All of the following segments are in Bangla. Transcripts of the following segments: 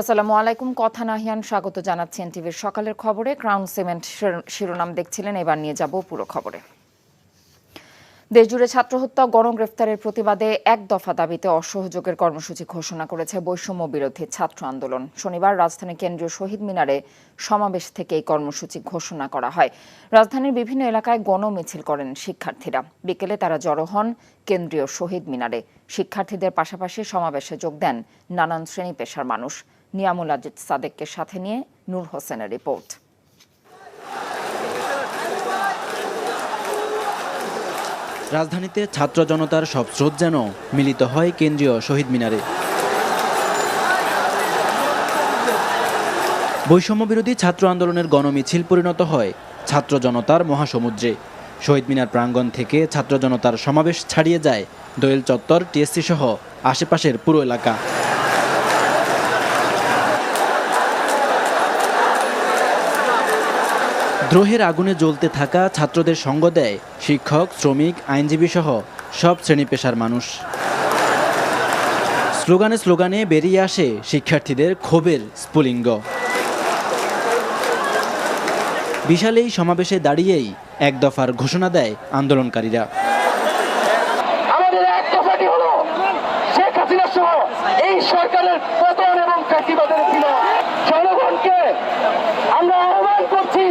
আসসালামু আলাইকুম। কথা নাহিয়ান স্বাগত জানাচ্ছি এনটিভির সকালের খবরে। ক্রাউন সিমেন্ট শিরোনাম দেখছিলেন, এবার নিয়ে যাব পুরো খবরে। দেশজুড়ে ছাত্র হত্যা, গণগ্রেফতারের প্রতিবাদে এক দফা দাবিতে অসহযোগের কর্মসূচি ঘোষণা করেছে বৈষম্য বিরোধী ছাত্র আন্দোলন। শনিবার রাজধানীর কেন্দ্রীয় শহীদ মিনারে সমাবেশ থেকে এই কর্মসূচি ঘোষণা করা হয়। রাজধানীর বিভিন্ন এলাকায় গণমিছিল করেন শিক্ষার্থীরা। বিকেলে তারা জড়ো হন কেন্দ্রীয় শহীদ মিনারে। শিক্ষার্থীদের পাশাপাশি সমাবেশে যোগ দেন নানান শ্রেণী পেশার মানুষ। নিয়ামুল আজিজ সাদেককে সাথে নিয়ে নূর হোসেনের রিপোর্ট। রাজধানীতে ছাত্র জনতার সব স্রোত যেন মিলিত হয় কেন্দ্রীয় শহীদ মিনারে। বৈষম্য বিরোধী ছাত্র আন্দোলনের গণমিছিল পরিণত হয় ছাত্র জনতার মহাসমুদ্রে। শহীদ মিনার প্রাঙ্গণ থেকে ছাত্র জনতার সমাবেশ ছাড়িয়ে যায় দোয়েল চত্বর, টিএসসি সহ আশেপাশের পুরো এলাকা। দ্রোহের আগুনে জ্বলতে থাকা ছাত্রদের সঙ্গ দেয় শিক্ষক, শ্রমিক, আইনজীবী সহ সব শ্রেণী পেশার মানুষ। স্লোগানে স্লোগানে বেরিয়ে আসে শিক্ষার্থীদের ক্ষোভের স্ফুলিঙ্গ। বিশাল এই সমাবেশে দাঁড়িয়েই এক দফার ঘোষণা দেয় আন্দোলনকারীরা। আমাদের এক দফাটি হলো শেখ হাসিনা সহ এই সরকারের পতন এবং ফ্যাসিবাদের বিনাশ। জনগণকে আমরা আহ্বান করছি,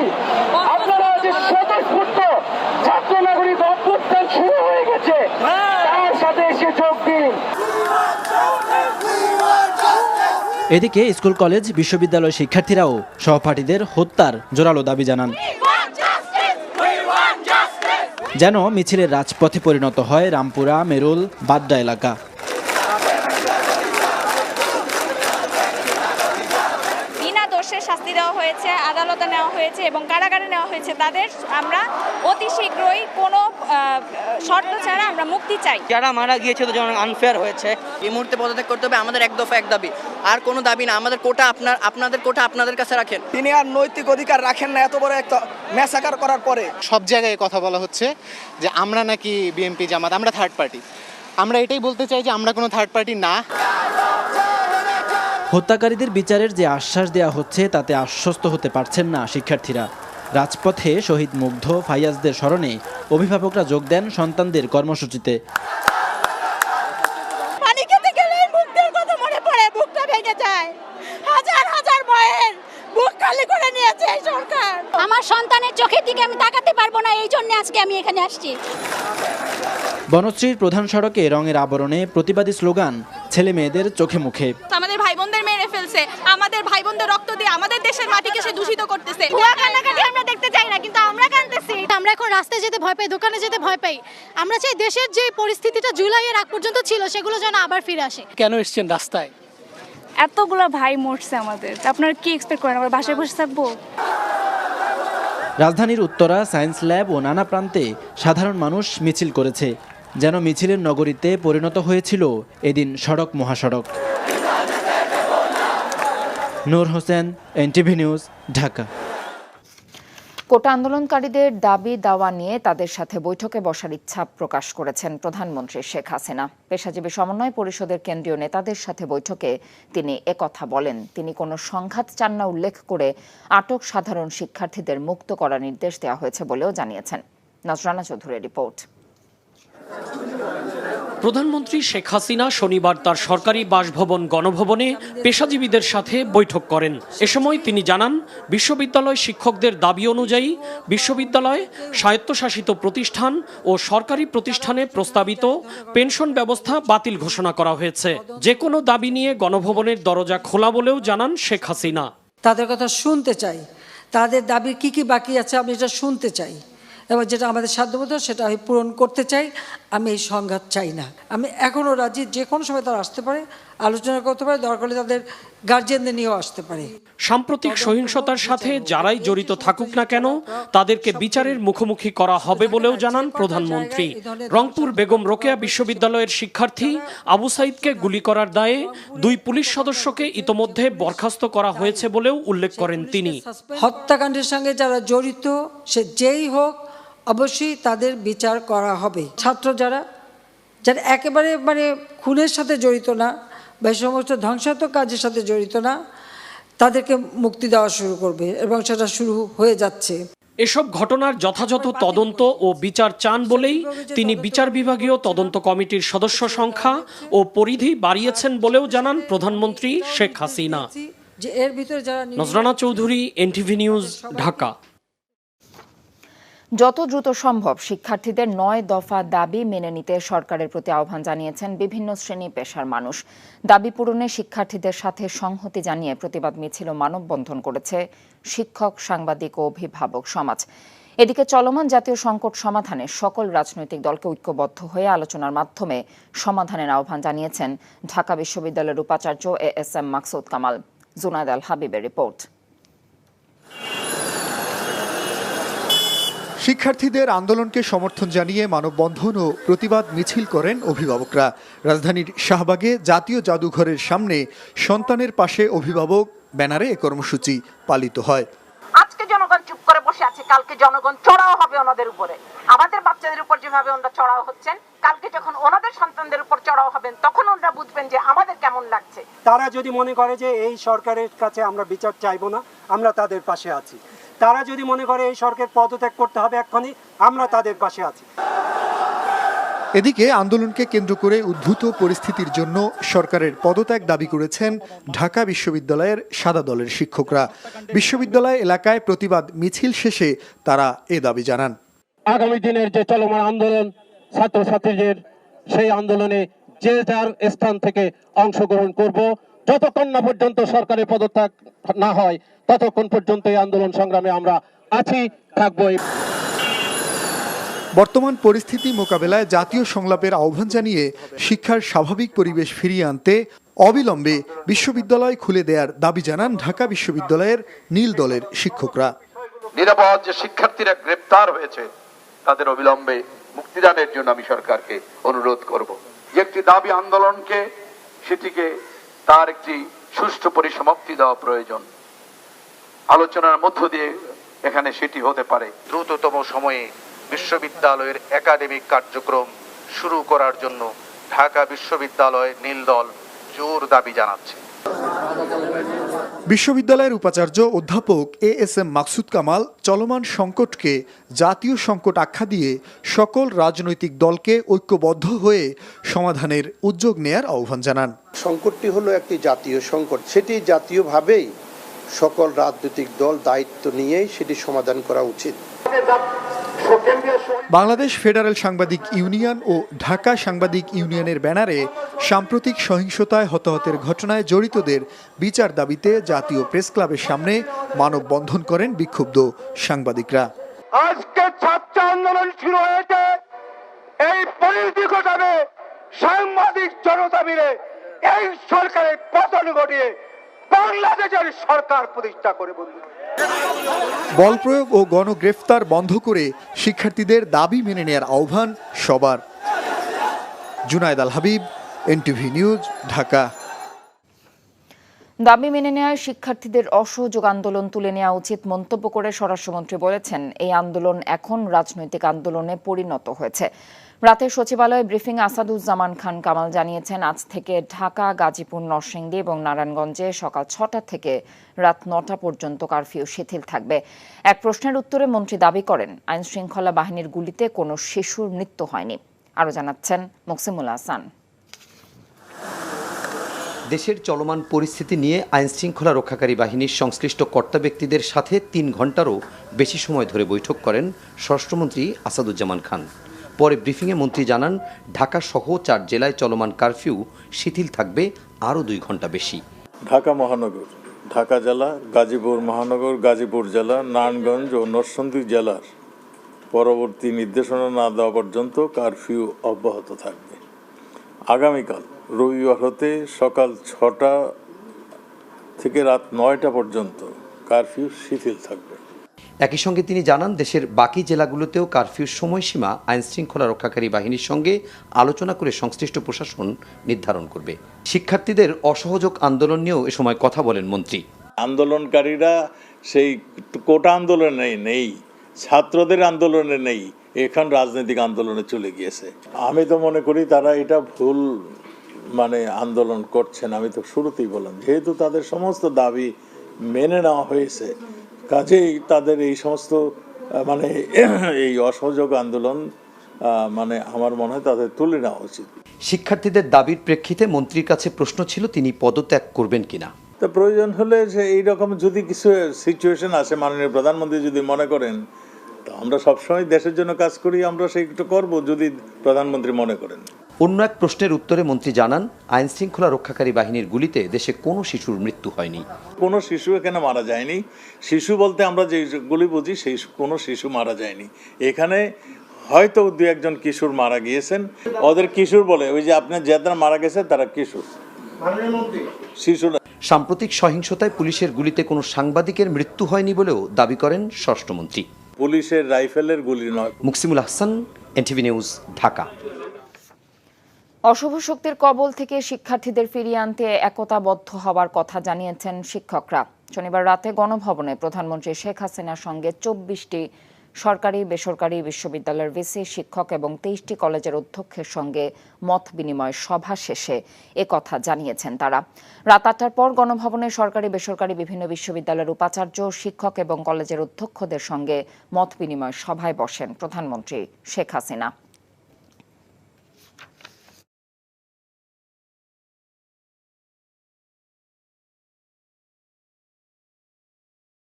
আপনারা যে স্বতঃস্ফূর্ত ছাত্র নাগরিক অভ্যুত্থান শুরু হয়ে গেছে, তার সাথে এসে যোগ দিন। এদিকে স্কুল, কলেজ, বিশ্ববিদ্যালয় শিক্ষার্থীরাও সহপাঠীদের হত্যার জোরালো দাবি জানান। যেন মিছিলের রাজপথে পরিণত হয় রামপুরা, মেরুল, বাড্ডা এলাকা। বিনা দোষে শাস্তি দেওয়া হয়েছে, আদালতে নেওয়া হয়েছে এবং কারাগারে নেওয়া হয়েছে। তাদের আমরা অতি শীঘ্রই কোনো শর্ত ছাড়া আমরা মুক্তি চাই। যারা মারা গিয়েছে তো যেন আনফেয়ার হয়েছে। এই মুহূর্তে পদত্যাগ করতে হবে। আমাদের এক দফা এক দাবি, আর কোনো দাবি না। আমাদের কোটা আপনাদের কোটা আপনাদের কাছে রাখেন। তিনি আর নৈতিক অধিকার রাখেন না এত বড় একটা ম্যাসাকার করার পরে। সব জায়গায় কথা বলা হচ্ছে যে আমরা নাকি বিএনপি জামাত, আমরা থার্ড পার্টি। আমরা এটাই বলতে চাই যে আমরা কোনো থার্ড পার্টি না। হত্যাকারীদের বিচারের যে আশ্বাস দেওয়া হচ্ছে তাতে আশ্বস্ত হতে পারছেন না শিক্ষার্থীরা। রাজপথে শহীদ মুগ্ধ, ফাইয়াজদের স্মরণে অভিভাবকরা যোগ দেন সন্তানদের কর্মসূচিতে। পানি খেতে গেলে মুখের কথা মনে পড়ে, বুকটা ভেঙে যায়। হাজার হাজার মায়ের বুক খালি করে নিয়েছে এই সরকার। আমার সন্তানের চোখের দিকে আমি তাকাতে পারবো না, এই জন্য আজকে আমি এখানে আসছি। বনশ্রীর প্রধান সড়কে রঙের আবরণে প্রতিবাদী স্লোগান ছেলে মেয়েদের চোখে মুখে। আমাদের ভাই বোনদের মেরে ফেলছে, আমাদের ভাই বোনদের রক্ত দিয়ে আমাদের দেশের মাটিকে সে দূষিত করতেছে। ভুয়া কান্নাকাটি আমরা দেখতে চাই না, কিন্তু আমরা কাঁদতেছি। আমরা এখন রাস্তায় যেতে ভয় পাই, দোকানে যেতে ভয় পাই। আমরা চাই দেশের যে পরিস্থিতিটা জুলাইয়ের আগ পর্যন্ত ছিল সেগুলো যেন আবার ফিরে আসে। কেন এসছেন রাস্তায়? এতগুলো ভাই মরছে আমাদের, আপনারা কি এক্সপেক্ট করেন আমরা বাসায় বসে থাকবো? রাজধানীর উত্তরা, সায়েন্স ল্যাব ও নানা প্রান্তে সাধারণ মানুষ মিছিল করেছে। যেন মিছিলের নগরীতে পরিণত হয়েছিল এদিন সড়ক মহাসড়ক। নূর হোসেন, এনটিভি নিউজ, ঢাকা। কোটা আন্দোলনকারীদের দাবি দাওয়া নিয়ে তাদের সাথে বৈঠকে বসার ইচ্ছা প্রকাশ করেছেন প্রধানমন্ত্রী শেখ হাসিনা। পেশাজীবী সমন্বয় পরিষদের কেন্দ্রীয় নেতাদের সাথে বৈঠকে তিনি একথা বলেন। তিনি কোনো সংঘাত চান না উল্লেখ করে আটক সাধারণ শিক্ষার্থীদের মুক্ত করার নির্দেশ দেওয়া হয়েছে বলেও জানিয়েছেন। নজরানা চৌধুরীর রিপোর্ট। প্রধানমন্ত্রী শেখ হাসিনা শনিবার তার সরকারি বাসভবন গণভবনে পেশাজীবীদের সাথে বৈঠক করেন। এ সময় তিনি জানান, বিশ্ববিদ্যালয় শিক্ষকদের দাবি অনুযায়ী বিশ্ববিদ্যালয়, স্বায়ত্তশাসিত প্রতিষ্ঠান ও সরকারি প্রতিষ্ঠানে প্রস্তাবিত পেনশন ব্যবস্থা বাতিল ঘোষণা করা হয়েছে। যে কোনো দাবি নিয়ে গণভবনের দরজা খোলা বলেও জানান শেখ হাসিনা। তাদের কথা শুনতে চাই, তাদের দাবি কি কি বাকি আছে আমি এটা শুনতে চাই, এবং যেটা আমাদের সাধ্যমতো সেটা আমি পূরণ করতে চাই। আমি এই সংঘাত চাই না। আমি এখনও রাজি, যে কোনো সময় তারা আসতে পারে, আলোচনা করতে পারে, দরকার হলে তাদের গার্জিয়ানদের নিয়েও আসতে পারে। সাম্প্রতিক সহিংসতার সাথে যারাই জড়িত থাকুক না কেন তাদেরকে বিচারের মুখোমুখি করা হবে বলেও জানান প্রধানমন্ত্রী। রংপুর বেগম রোকেয়া বিশ্ববিদ্যালয়ের শিক্ষার্থী আবু সাইদকে গুলি করার দায়ে 2 পুলিশ সদস্যকে ইতোমধ্যে বরখাস্ত করা হয়েছে বলেও উল্লেখ করেন তিনি। হত্যাকাণ্ডের সঙ্গে যারা জড়িত, সে যেই হোক, অবশ্যই তাদের বিচার করা হবে। ছাত্র যারা একেবারে খুনের সাথে জড়িত না বা এই সমস্ত ধ্বংসাত্মক কাজের সাথে জড়িত না, তাদেরকে মুক্তি দেওয়া শুরু করবে এবং সেটা শুরু হয়ে যাচ্ছে। এসব ঘটনার যথাযথ তদন্ত ও বিচার চান বলেই তিনি বিচার বিভাগীয় তদন্ত কমিটির সদস্য সংখ্যা ও পরিধি বাড়িয়েছেন বলেও জানান প্রধানমন্ত্রী শেখ হাসিনা। যে এর ভিতরে যারা নজরানা চৌধুরী, এনটিভি নিউজ, ঢাকা। যত দ্রুত সম্ভব শিক্ষার্থীদের ৯ দফা দাবি মেনে নিতে সরকারের প্রতি আহ্বান জানিয়েছেন বিভিন্ন শ্রেণী পেশার মানুষ। দাবি পূরণে শিক্ষার্থীদের সাথে সংহতি জানিয়ে প্রতিবাদ মিছিল ও মানববন্ধন করেছে শিক্ষক, সাংবাদিক ও অভিভাবক সমাজ। এদিকে চলমান জাতীয় সংকট সমাধানে সকল রাজনৈতিক দলকে ঐক্যবদ্ধ হয়ে আলোচনার মাধ্যমে সমাধানের আহ্বান জানিয়েছেন ঢাকা বিশ্ববিদ্যালয়ের উপাচার্য ASM মাকসুদ কামাল। জুনায়েদ আল হাবিবের রিপোর্ট। শিক্ষার্থীদের আন্দোলনকে সমর্থন জানিয়ে মানববন্ধন ও প্রতিবাদ মিছিল করেন অভিভাবকরা। রাজধানীর শাহবাগে জাতীয় জাদুঘরের সামনে সন্তানের পাশে অভিভাবক ব্যানারে এ কর্মসূচি পালিত হয়। আজকে জনগণ চুপ করে বসে আছে, কালকে জনগণ চড়াও হবে ওনাদের উপরে। আমাদের বাচ্চাদের উপর যেভাবে ওনারা চড়াও হচ্ছেন, কালকে যখন ওনাদের সন্তানদের উপর চড়াও হবেন তখন ওনারা বুঝবেন যে আমাদের কেমন লাগছে। তারা যদি মনে করে যে এই সরকারের কাছে আমরা বিচার চাইবো না, আমরা তাদের পাশে আছি। তারা যদি মনে করে এই সরকার পদত্যাগ করতে হবে এক্ষুনি, আমরা তাদের পাশে আছি। এদিকে আন্দোলনকে কেন্দ্র করে উদ্ভূত পরিস্থিতির জন্য সরকারের পদত্যাগ দাবি করেছেন ঢাকা বিশ্ববিদ্যালয়ের সাদা দলের শিক্ষকরা। বিশ্ববিদ্যালয় এলাকায় প্রতিবাদ মিছিল শেষে তারা এ দাবি জানান। আগামী দিনের যে চলমান আন্দোলন, ছাত্রছাত্রীদের সেই আন্দোলনে যে যার স্থান থেকে অংশগ্রহণ করব। যতক্ষণ না পর্যন্ত সরকারের পদত্যাগ না হয় ততক্ষণ পর্যন্ত এই আন্দোলন সংগ্রামে আমরা আছি, থাকবো। বর্তমান পরিস্থিতি মোকাবেলায় জাতীয় সংলাপের আহ্বান জানিয়ে শিক্ষার স্বাভাবিক পরিবেশ ফিরিয়ে আনতে অবিলম্বে বিশ্ববিদ্যালয় খুলে দেওয়ার দাবি জানান ঢাকা বিশ্ববিদ্যালয়ের নীল দলের শিক্ষকরা। নিরাপদ যে শিক্ষার্থীরা গ্রেপ্তার হয়েছে তাদের অবিলম্বে মুক্তিদানের জন্য আমি সরকারকে অনুরোধ করব। যে একটি দাবি আন্দোলনকে, সেটিকে তার একটি সুষ্ঠু পরিসমাপ্তি দেওয়া প্রয়োজন। আলোচনার মধ্য দিয়ে এখানে সেটি হতে পারে। দ্রুততম সময়ে বিশ্ববিদ্যালয়ের একাডেমিক কার্যক্রম শুরু করার জন্য ঢাকা বিশ্ববিদ্যালয় নীল দল জোর দাবি জানাচ্ছে। বিশ্ববিদ্যালয়ের উপাচার্য অধ্যাপক ASM মাকসুদ কামাল চলমান সংকটকে জাতীয় সংকট আখ্যা দিয়ে সকল রাজনৈতিক দলকে ঐক্যবদ্ধ হয়ে সমাধানের উদ্যোগ নেয়ার আহ্বান জানান। সংকটটি হলো একটি জাতীয় সংকট, সেটি জাতীয়ভাবেই সকল রাজনৈতিক দল দায়িত্ব নিয়েই সেটি সমাধান করা উচিত। বাংলাদেশ ফেডারেল সাংবাদিক ইউনিয়ন ও ঢাকা সাংবাদিক ইউনিয়নের ব্যানারে সাম্প্রতিক সহিংসতায় হতাহতের ঘটনায় জড়িতদের বিচার দাবিতে জাতীয় প্রেস ক্লাবের সামনে মানববন্ধন করেন বিক্ষুব্ধ সাংবাদিকরা। আজকে ছাত্র আন্দোলন শুরু হয়েছে, এই পরিস্থিতি ঘটাবে সাংবাদিক জনতা মিলে এই সরকারের পতন ঘটিয়ে বাংলাদেশের সরকার প্রতিষ্ঠা করে। বন্ধু, বল প্রয়োগ ও গণগ্রেফতার বন্ধ করে শিক্ষার্থীদের দাবি মেনে নেয়ার আহ্বান সবার। জুনায়েদ আল হাবিব, এনটিভি নিউজ, ঢাকা। দাবি মেনে নেওয়ায় শিক্ষার্থীদের অসহযোগ আন্দোলন তুলে নেওয়া উচিত মন্তব্য করে স্বরাষ্ট্রমন্ত্রী বলেছেন, এই আন্দোলন এখন রাজনৈতিক আন্দোলনে পরিণত হয়েছে। রাতে সচিবালয়ে ব্রিফিং আসাদুজ্জামান খান কামাল জানিয়েছেন, আজ থেকে ঢাকা, গাজীপুর, নরসিংদী এবং নারায়ণগঞ্জে সকাল ৬টা থেকে রাত ৯টা পর্যন্ত কারফিউ শিথিল থাকবে। এক প্রশ্নের উত্তরে মন্ত্রী দাবি করেন, আইন শৃঙ্খলা বাহিনীর গুলিতে কোনো শিশুর মৃত্যু হয়নি। আরও জানাচ্ছেন মুকসিমুল হাসান। দেশের চলমান পরিস্থিতি নিয়ে আইন শৃঙ্খলা রক্ষাকারী বাহিনীর সংশ্লিষ্ট কর্তা ব্যক্তিদের সাথে ৩ ঘণ্টারও বেশি সময় ধরে বৈঠক করেন স্বরাষ্ট্রমন্ত্রী আসাদুজ্জামান খান। পরে ব্রিফিংয়ে মন্ত্রী জানান, ঢাকা সহ 4 জেলায় চলমান কারফিউ শিথিল থাকবে আরও 2 ঘণ্টা বেশি। ঢাকা মহানগর, ঢাকা জেলা, গাজীপুর মহানগর, গাজীপুর জেলা, নারায়ণগঞ্জ ও নরসিংদী জেলার পরবর্তী নির্দেশনা না দেওয়া পর্যন্ত কারফিউ অব্যাহত থাকবে। আগামীকাল রবিবার হতে সকাল 6টা থেকে রাত 9টা পর্যন্ত কারফিউ শিথিল থাকবে। একই সঙ্গে তিনি জানান, দেশের বাকি জেলাগুলোতেও কারফিউর সময়সীমা আইন শৃঙ্খলা রক্ষাকারী বাহিনীর সঙ্গে আলোচনা করে সংশ্লিষ্ট প্রশাসন নির্ধারণ করবে। শিক্ষার্থীদের অসহযোগ আন্দোলন নিয়েও এ সময় কথা বলেন মন্ত্রী। আন্দোলনকারীরা সেই কোটা আন্দোলনে নেই, ছাত্রদের আন্দোলনে নেই, এখন রাজনৈতিক আন্দোলনে চলে গিয়েছে। আমি তো মনে করি তারা এটা ভুল আন্দোলন করছেন। আমি তো শুরুতেই বললাম, যেহেতু তাদের সমস্ত দাবি মেনে নেওয়া হয়েছে। কাজেই তাদের এই সমস্ত মানে এই অসহযোগ আন্দোলন মানে আমার মনে হয় তাদের তুলে নেওয়া উচিত। শিক্ষার্থীদের দাবির প্রেক্ষিতে মন্ত্রীর কাছে প্রশ্ন ছিল তিনি পদত্যাগ করবেন কিনা। তো প্রয়োজন হলে যে এইরকম যদি কিছু সিচুয়েশন আসে, মাননীয় প্রধানমন্ত্রী যদি মনে করেন, তো আমরা সবসময় দেশের জন্য কাজ করি, আমরা সেইটা করব যদি প্রধানমন্ত্রী মনে করেন। অন্য এক প্রশ্নের উত্তরে মন্ত্রী জানান, আইন শৃঙ্খলা রক্ষাকারী বাহিনীর গুলিতে দেশে কোনো শিশুর মৃত্যু হয়নি। কোনো শিশু এখানে মারা যায়নি। শিশু বলতে আমরা যেগুলি বুঝি সেই কোনো শিশু মারা যায়নি। এখানে হয়তো দু একজন কিশোর মারা গিয়েছেন, ওদের কিশোর বলে, ওই যে আপনার যারা মারা গেছে তারা কিশোর, শিশু। সাম্প্রতিক সহিংসতায় পুলিশের গুলিতে কোনো সাংবাদিকের মৃত্যু হয়নি বলেও দাবি করেন স্বরাষ্ট্রমন্ত্রী। পুলিশের রাইফেলের গুলি নয়। Muksimul Ahsan, NTV news, Dhaka. অশুভ শক্তির কবল থেকে শিক্ষার্থীদের ফিরিয়ে আনতে একতাবদ্ধ হওয়ার কথা জানিয়েছেন শিক্ষকরা। শনিবার রাতে গণভবনে প্রধানমন্ত্রী শেখ হাসিনার সঙ্গে ২৪টি সরকারি বেসরকারি বিশ্ববিদ্যালয়ের ভিসি, শিক্ষক এবং ২৩টি কলেজের অধ্যক্ষের সঙ্গে মত বিনিময় সভা শেষে একথা জানিয়েছেন তারা। রাত ৮টার পর গণভবনে সরকারি বেসরকারি বিভিন্ন বিশ্ববিদ্যালয়ের উপাচার্য, শিক্ষক এবং কলেজের অধ্যক্ষদের সঙ্গে মত বিনিময় সভায় বসেন প্রধানমন্ত্রী শেখ হাসিনা।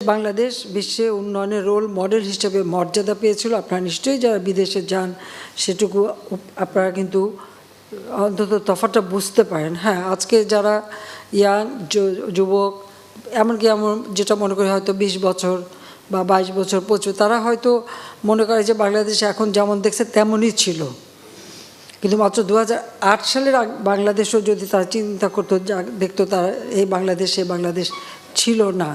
বাংলাদেশ বিশ্বে উন্নয়নের রোল মডেল হিসেবে মর্যাদা পেয়েছিল। আপনারা নিশ্চয়ই যারা বিদেশে যান সেটুকু আপনারা কিন্তু অন্তত তফাৎটা বুঝতে পারেন। হ্যাঁ, আজকে যারা ইয়াং যুবক, এমনকি এমন যেটা মনে করি হয়তো ২০ বছর বা ২২ বছর ২৫, তারা হয়তো মনে করে যে বাংলাদেশ এখন যেমন দেখছে তেমনই ছিল। কিন্তু মাত্র ২০০৮ সালের বাংলাদেশও যদি তারা চিন্তা করতো, দেখতো তারা এই বাংলাদেশ ছিল না।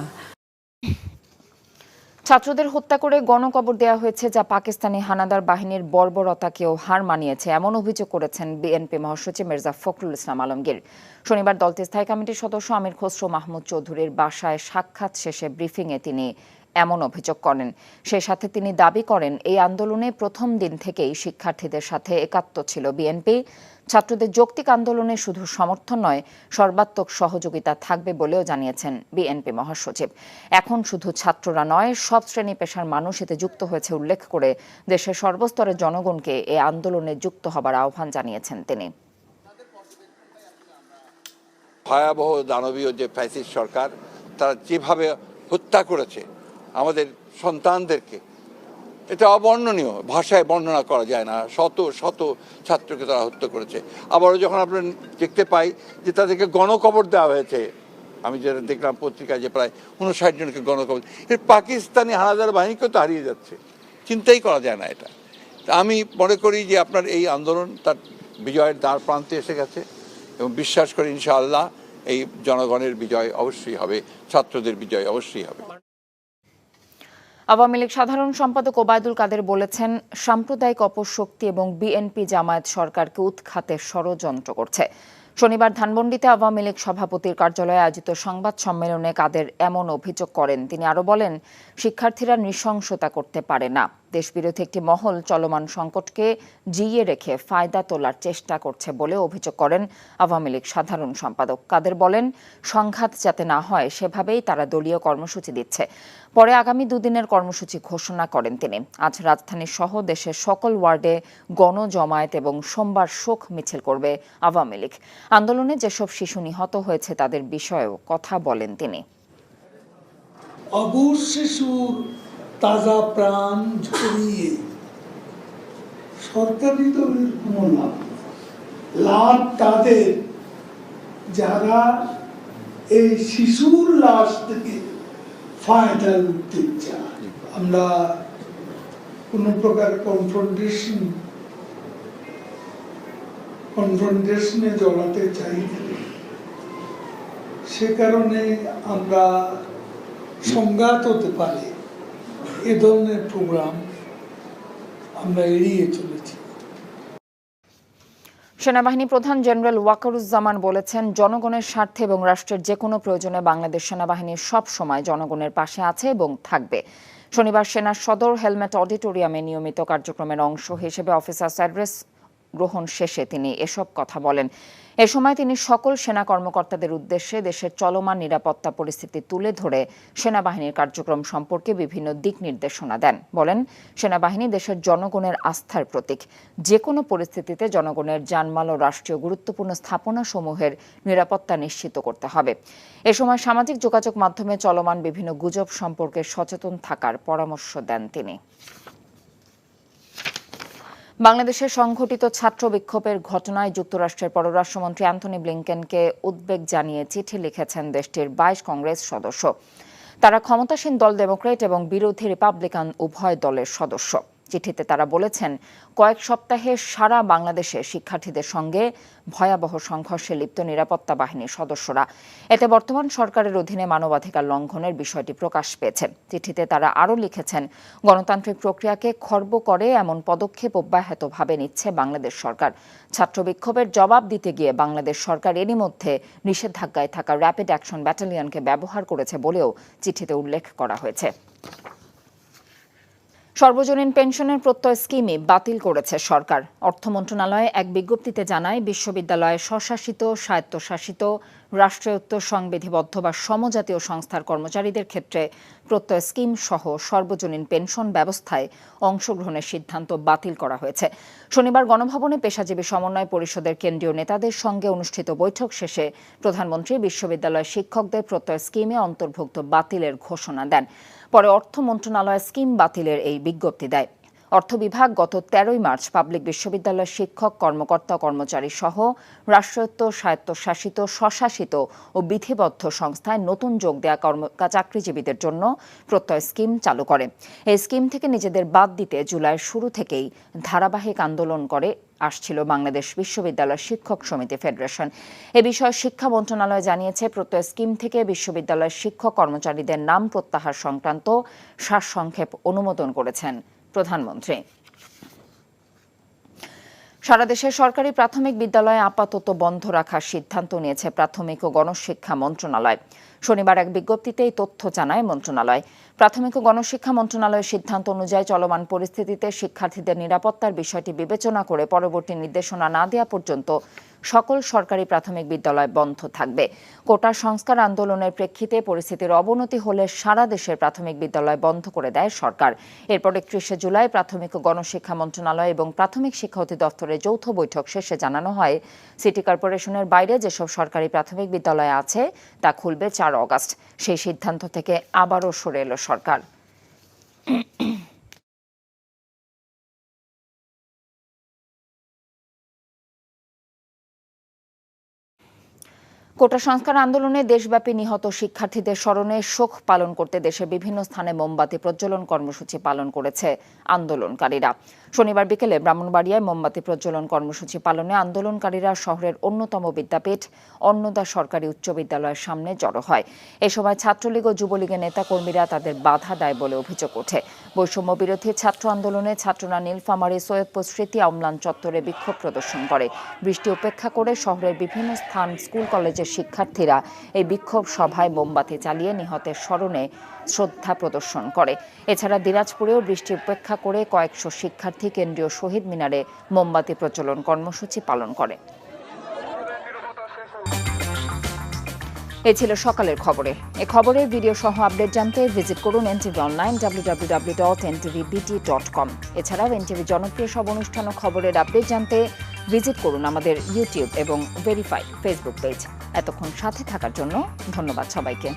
ছাত্রদের হত্যা করে গণকবর দেওয়া হয়েছে, যা পাকিস্তানি হানাদার বাহিনীর বর্বরতাকেও হার মানিয়েছে, এমন অভিযোগ করেছেন বিএনপি মহাসচিব মির্জা ফখরুল ইসলাম আলমগীর। শনিবার দলটির স্থায়ী কমিটির সদস্য আমির খসরু মাহমুদ চৌধুরীর বাসায় সাক্ষাৎ শেষে ব্রিফিংয়ে তিনি এমন অভিযোগ করেন। সেই সাথে তিনি দাবি করেন, এই আন্দোলনে প্রথম দিন থেকেই শিক্ষার্থীদের সাথে একাত্ম ছিল বিএনপি। ছাত্রদের যৌক্তিক আন্দোলনে শুধু সমর্থন নয়, সর্বাত্মক সহযোগিতা থাকবে বলেও জানিয়েছেন বিএনপি মহাসচিব। এখন শুধু ছাত্ররা নয়, সব শ্রেণী পেশার মানুষ এতে যুক্ত হয়েছে উল্লেখ করে দেশের সর্বস্তরের জনগণকে এই আন্দোলনে যুক্ত হবার আহ্বান জানিয়েছেন তিনি। ভয়াবহ দানবীয় যে ফ্যাসিস্ট সরকার, তারা যেভাবে হত্যা করেছে আমাদের সন্তানদেরকে, এটা অবর্ণনীয়, ভাষায় বর্ণনা করা যায় না। শত শত ছাত্রকে তারা হত্যা করেছে। আবারও যখন আমরা দেখতে পাই যে তাদেরকে গণকবর দেওয়া হয়েছে, আমি যেটা দেখলাম পত্রিকায় যে প্রায় 59 জনকে গণকবর, এর পাকিস্তানি হানাদার বাহিনীকেও তো হারিয়ে যাচ্ছে, চিন্তাই করা যায় না এটা। আমি মনে করি যে আপনার এই আন্দোলন তার বিজয়ের দ্বার প্রান্তে এসে গেছে এবং বিশ্বাস করি ইনশাআল্লাহ এই জনগণের বিজয় অবশ্যই হবে, ছাত্রদের বিজয় অবশ্যই হবে। আওয়ামী লীগ সাধারণ সম্পাদক ওবায়দুল কাদের বলেছেন, সাম্প্রদায়িক অপশক্তি এবং বিএনপি জামায়াত সরকারকে উৎখাতে ষড়যন্ত্র করছে। শনিবার ধানমন্ডিতে আওয়ামী লীগ সভাপতির কার্যালয়ে আয়োজিত সংবাদ সম্মেলনে কাদের এমন অভিযোগ করেন। তিনি আরো বলেন, শিক্ষার্থীরা নৃশংসতা করতে পারে না। দেশবিরোধী একটি মহল চলমান সংকটকে জিইয়ে রেখে ফায়দা তোলার চেষ্টা করছে বলে অভিযোগ করেন আওয়ামী লীগ সাধারণ সম্পাদক। কাদের বলেন, সংঘাত যাতে না হয় সেভাবেই তারা দলীয় কর্মসূচি দিচ্ছে। পরে আগামী দুদিনের কর্মসূচি ঘোষণা করেন তিনি। আজ রাজধানী সহ দেশের সকল ওয়ার্ডে গণজমায়েত এবং সোমবার শোক মিছিল করবে আওয়ামী লীগ। আন্দোলনে যেসব শিশু নিহত হয়েছে তাদের বিষয়েও কথা বলেন তিনি। অবুঝ শিশুর তাজা প্রাণ ঝরিয়ে সরকারি দলের কোনো লাভ তাদের, যারা এই শিশুর লাশ থেকে ফায়দা লুটতে চায়। আমরা কোনো প্রকার কনফ্রন্টেশনে জড়াতে চাই না। সে কারণে আমরা সংঘাত হতে পারে এ ধরনের প্রোগ্রাম আমরা এড়িয়ে চলেছি। সেনাবাহিনী প্রধান জেনারেল ওয়াকারুজ্জামান বলেছেন, জনগণের স্বার্থে এবং রাষ্ট্রের যে কোনো প্রয়োজনে বাংলাদেশ সেনাবাহিনী সব সময় জনগণের পাশে আছে এবং থাকবে। শনিবার সেনার সদর হেলমেট অডিটোরিয়ামে নিয়মিত কার্যক্রমের অংশ হিসেবে অফিসার্স অ্যাড্রেস গ্রহণ শেষে তিনি এসব কথা বলেন। এ সময় তিনি সকল সেনা কর্মকর্তাদের উদ্দেশ্যে দেশের চলমান নিরাপত্তা পরিস্থিতি তুলে ধরে সেনাবাহিনীর কার্যক্রম সম্পর্কে বিভিন্ন দিক নির্দেশনা দেন। বলেন, সেনাবাহিনী দেশের জনগণের আস্থার প্রতীক। যে কোনো পরিস্থিতিতে জনগণের জানমাল ও রাষ্ট্রীয় গুরুত্বপূর্ণ স্থাপনাসমূহের নিরাপত্তা নিশ্চিত করতে হবে। এ সময় সামাজিক যোগাযোগ মাধ্যমে চলমান বিভিন্ন গুজব সম্পর্কে সচেতন থাকার পরামর্শ দেন তিনি। বাংলাদেশে সংঘটিত ছাত্র বিক্ষোভের ঘটনায় যুক্তরাষ্ট্রের পররাষ্ট্রমন্ত্রী অ্যান্থনি ব্লিংকেনকে উদ্বেগ জানিয়ে চিঠি লিখেছেন দেশটির 22 কংগ্রেস সদস্য। তারা ক্ষমতাসীন দল ডেমোক্র্যাট এবং বিরোধী রিপাবলিকান উভয় দলের সদস্য। চিঠিতে তারা বলেছেন, কয়েক সপ্তাহে সারা বাংলাদেশে শিক্ষার্থীদের সঙ্গে ভয়াবহ সংঘর্ষে লিপ্ত নিরাপত্তা বাহিনীর সদস্যরা। এতে বর্তমান সরকারের অধীনে মানবাধিকার লঙ্ঘনের বিষয়টি প্রকাশ পেয়েছে। চিঠিতে তারা আরও লিখেছেন, গণতান্ত্রিক প্রক্রিয়াকে খর্ব করে এমন পদক্ষেপ অব্যাহতভাবে নিচ্ছে বাংলাদেশ সরকার। ছাত্র বিক্ষোভের জবাব দিতে গিয়ে বাংলাদেশ সরকার এরই মধ্যে নিষেধাজ্ঞায় থাকা র্যাপিড অ্যাকশন ব্যাটালিয়নকে ব্যবহার করেছে বলেও চিঠিতে উল্লেখ করা হয়েছে। সর্বজনীন পেনশনের প্রত্যয় স্কিমই বাতিল করেছে সরকার। অর্থ মন্ত্রণালয় এক বিজ্ঞপ্তিতে জানায়, বিশ্ববিদ্যালয়ে স্বশাসিত, স্বায়ত্তশাসিত, রাষ্ট্রায়ত্ত, সংবিধিবদ্ধ বা সমজাতীয় সংস্থার কর্মচারীদের ক্ষেত্রে প্রত্যয় স্কিম সহ সর্বজনীন পেনশন ব্যবস্থায় অংশগ্রহণের সিদ্ধান্ত বাতিল করা হয়েছে। শনিবার গণভবনে পেশাজীবী সমন্বয় পরিষদের কেন্দ্রীয় নেতাদের সঙ্গে অনুষ্ঠিত বৈঠক শেষে প্রধানমন্ত্রী বিশ্ববিদ্যালয় শিক্ষকদের প্রত্যয় স্কিমে অন্তর্ভুক্ত বাতিলের ঘোষণা দেন। পরে অর্থ মন্ত্রণালয় স্কিম বাতিলের এই বিজ্ঞপ্তি দেয়। অর্থ বিভাগ গত 13 মার্চ পাবলিক বিশ্ববিদ্যালয়ের শিক্ষক, কর্মকর্তা, কর্মচারী সহ রাষ্ট্রায়ত্ত, স্বায়ত্তশাসিত, স্বশাসিত ও বিধিবদ্ধ সংস্থায় নতুন যোগ দেয়া চাকরিজীবীদের জন্য প্রত্যয় স্কিম চালু করে। এই স্কিম থেকে নিজেদের বাদ দিতে জুলাইয়ের শুরু থেকেই ধারাবাহিক আন্দোলন করে আসছিল বাংলাদেশ বিশ্ববিদ্যালয় শিক্ষক সমিতি ফেডারেশন। এ বিষয়ে শিক্ষা মন্ত্রণালয় জানিয়েছে, প্রত্যয় স্কিম থেকে বিশ্ববিদ্যালয়ের শিক্ষক কর্মচারীদের নাম প্রত্যাহার সংক্রান্ত সারসংক্ষেপ অনুমোদন করেছেন প্রধানমন্ত্রী। সারা দেশে সরকারি প্রাথমিক বিদ্যালয়ে আপাতত বন্ধ রাখার সিদ্ধান্ত নিয়েছে প্রাথমিক ও গণশিক্ষা মন্ত্রণালয়। শনিবার এক বিজ্ঞপ্তিতে এই তথ্য জানায় মন্ত্রণালয়। প্রাথমিক ও গণশিক্ষা মন্ত্রণালয়ের সিদ্ধান্ত অনুযায়ী চলমান পরিস্থিতিতে শিক্ষার্থীদের নিরাপত্তার বিষয়টি বিবেচনা করে পরবর্তী নির্দেশনা না দেওয়া পর্যন্ত সকল সরকারি প্রাথমিক বিদ্যালয় বন্ধ থাকবে। কোটা সংস্কার আন্দোলনের প্রেক্ষিতে পরিস্থিতির অবনতি হলে সারা দেশের প্রাথমিক বিদ্যালয় বন্ধ করে দেয় সরকার। এরপর 31 জুলাই প্রাথমিক ও গণশিক্ষা মন্ত্রণালয় এবং প্রাথমিক শিক্ষা অধিদপ্তরের যৌথ বৈঠক শেষে জানানো হয়, সিটি কর্পোরেশনের বাইরে যেসব সরকারি প্রাথমিক বিদ্যালয় আছে তা খুলবে 4 অগাস্ট। সেই সিদ্ধান্ত থেকে আবারও সরে এলো সরকার। কোটা সংস্কার আন্দোলনে দেশব্যাপী নিহত শিক্ষার্থীদের স্মরণে শোক পালন করতে দেশের বিভিন্ন স্থানে মোমবাতি প্রজ্বলন কর্মসূচি পালন করেছে আন্দোলনকারীরা। শনিবার বিকেলে ব্রাহ্মণবাড়িয়ায় মোমবাতি প্রজ্বলন কর্মসূচি পালনে আন্দোলনকারীরা শহরের অন্যতম বিদ্যাপীঠ অন্নদা সরকারি উচ্চ বিদ্যালয়ের সামনে জড়ো হয়। এ সময় ছাত্রলীগ ও যুবলীগের নেতাকর্মীরা তাদের বাধা দেয় বলে অভিযোগ ওঠে। বৈষম্য বিরোধী ছাত্র আন্দোলনে ছাত্ররা নীলফামারী সৈয়দপুর স্মৃতি অম্লান চত্বরে বিক্ষোভ প্রদর্শন করে। বৃষ্টি উপেক্ষা করে শহরের বিভিন্ন স্থান স্কুল কলেজের শিক্ষার্থীরা এই বিক্ষোভ সভায় মোমবাতি চালিয়ে নিহতের স্মরণে শ্রদ্ধা প্রদর্শন করে। এছাড়া দিনাজপুরেও বৃষ্টি উপেক্ষা করে কয়েকশো শিক্ষার্থী কেন্দ্রীয় শহীদ মিনারে মোমবাতি প্রজ্বলন কর্মসূচি পালন করে। এ ছিল সকালের খবরে। এ খবরের ভিডিও সহ আপডেট জানতে ভিজিট করুন এনটিভি অনলাইন www.ntvbt.com। এছাড়াও এনটিভি জনপ্রিয় সব অনুষ্ঠান ও খবরের আপডেট জানতে ভিজিট করুন আমাদের ইউটিউব এবং ভেরিফাইড ফেসবুক পেজ। এতক্ষণ সাথে থাকার জন্য ধন্যবাদ সবাইকে।